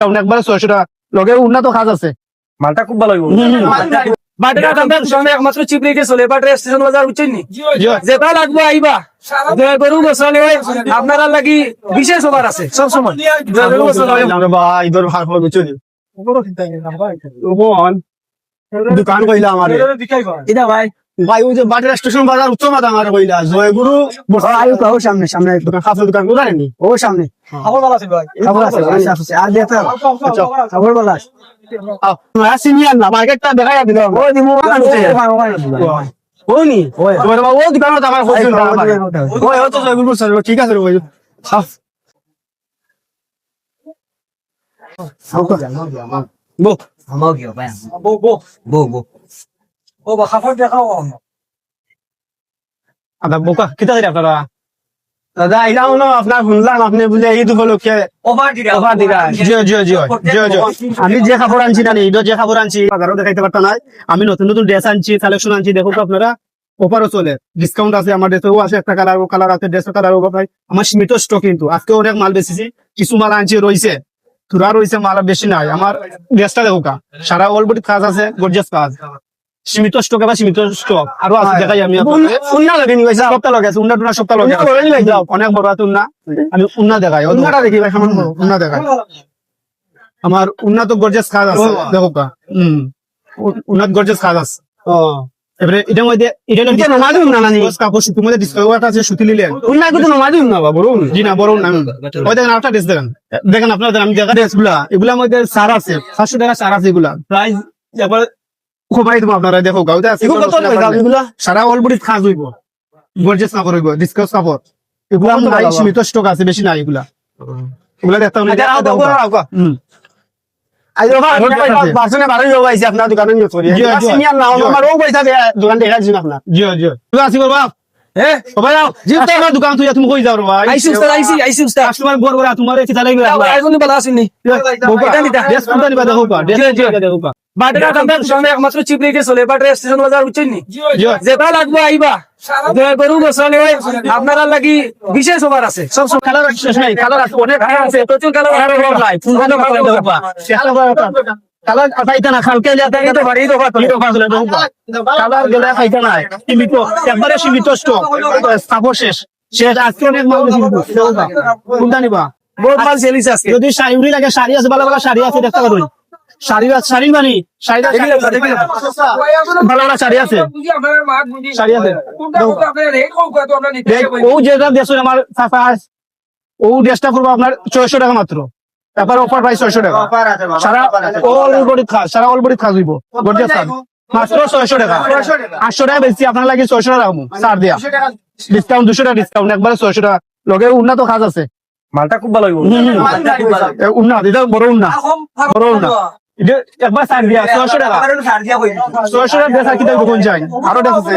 একবারে 600 টাকা লগে উন্নত কাজ আছে মালটা খুব ভালো হইব বাটাটা দাম সঙ্গে একমাত্র চিপ রেটে চলে বাটার স্টেশন বাজার উচ্চনি যেটা লাগবে আইবা জয় গরু গোসালে আপনারা লাগি বিশেষ অফার আছে সব সময় জয় গরু গোসালে ভাই ইদর ভাগ হবে চলি দোকান কইলা আমারে এটা ভাই ভাই ওই যে বাটার স্টেশন বাজার উচ্চ মাথা আমার কইলা জয়গুরু আয়ু কাও সামনে সামনে দোকান খাফের দোকান কোথায় নি ও সামনে খবর ভালো আছে ভাই খবর আছে আছে আর দেখতে খবর বলা আছে সিনিয়র না মার্কেটটা দেখাই দিল ও দিমু ও নি তোমার বাবা ও দোকানত আমার কইছিল ওই ও তো জয়গুরু স্যার ঠিক আছে রে ভাই বো আমাও গিয়ে ভাই বো বো বো বো ও বা খাফর দেখাও আদা বোকা কিতা করে আপনারা দাদা আইলাম না আপনার শুনলাম আপনি বুঝে এই উপলক্ষে ওভার দিরা অফার দিরা জি আমি যে কাপড় আনছি না ঈদের যে কাপড় আনছি বাজারও দেখাইতে পারতাম না আমি নতুন নতুন ড্রেস আনছি কালেকশন আনছি দেখো তো আপনারা অফারও চলে ডিসকাউন্ট আছে আমার ড্রেসেও আছে একটা কালার ও কালার আছে ড্রেসের কালার ও ভাই আমার সীমিত স্টক কিন্তু আজকে অনেক মাল বেশিছি কিছু মাল আনছি রইছে থুরা রইছে মাল বেশি নাই আমার ড্রেসটা দেখো কা সারা অলবডি কাজ আছে গর্জিয়াস কাজ সীমিত স্টক বা সীমিত স্টক আরো আছে দেখাই আমি উন্না লাগে নি ভাই সপ্তাহ লাগে আছে উন্না টুনা সপ্তাহ লাগে অনেক বড় আছে উন্না আমি উন্না দেখাই উন্নাটা দেখি ভাই সামান উন্না দেখাই আমার উন্নত গর্জিয়াস কাজ আছে দেখো কা উন্নত গর্জিয়াস কাজ আছে এবারে এটার মধ্যে এটা নমাদিম না নানি কাপড় সুতির মধ্যে ডিসকাউন্ট আছে সুতি নিলেন উন্না কিন্তু নমাদিম না বাবা বড় জি না বড় না ওই দেখেন আরেকটা ড্রেস দেখেন দেখেন আপনারা আমি দেখা ড্রেসগুলা এগুলার মধ্যে সার আছে 700 টাকা সার আছে এগুলা প্রাইস এবার খবরাই দেবো আপনারা দেখো গাউতে আছে সারা অলবডি খাজ হইব গর্জিয়াস কাপড় হইব ডিসকাউন্ট কাপড় এগুলা নাই সীমিত স্টক আছে বেশি নাই এগুলা এগুলা দেখতে হবে পার্সনে বারো লোক আইছে আপনার দোকানে সিনিয়র না আমার ও পয়সা দোকান দেখা দিন আপনার জি জি আসি বাবা হ্যাঁ সবাই যাও জিতে আমার দোকান তুই তুমি কই যাও রে ভাই আইসি উস্তাদ আইসি উস্তাদ কাস্টমার বড় বড় তোমার কি চালাই গেল আইজনি বলা আসেনি এটা নিতা ড্রেস কোনটা নিবা দেখো পা দেখো পা বাটাটা দাম সঙ্গে একমাত্র চিপ রেটে চলে বাটার স্টেশন বাজার উচ্চনি যেটা লাগবে আইবা জয় গরু গোসালে আপনারা লাগি বিশেষ অফার আছে সব সময় কালার শেষ নাই কালার আছে অনেক আছে প্রচুর কালার নাই ফুল কালার খাইতা না খালকে যাতে তো বাড়ি তো কালার গেলে খাইতা না সীমিত একবারে সীমিত স্টক কাপড় শেষ শেষ আজকে অনেক মাল বেশি কোনটা নিবা বহুত মাল সেলিস আছে যদি শাড়ি লাগে শাড়ি আছে ভালো ভালো শাড়ি আছে দেখতে পারো শাড়ি শাড়ি মানে শাড়ি ভালো ভালো শাড়ি আছে শাড়ি আছে ও যেটা দেশ আমার ও ড্রেসটা করবো আপনার 600 টাকা মাত্র তারপর অফার প্রাইস 600 টাকা সারা অলবডি খাস সারা অলবডি খাস হইব গর্জিয়াস খাস মাত্র 600 টাকা 800 টাকা বেশি আপনার লাগে 600 টাকা ছাড় দিয়া ডিসকাউন্ট 200 টাকা ডিসকাউন্ট একবারে 600 টাকা লগে উন্নত কাজ আছে মালটা খুব ভালো হইব উন্না এটা বড় উন্না একবার ছাড় দিয়া 600 টাকা 600 টাকা দেশ আর কি কোন যায় আরো দেশ আছে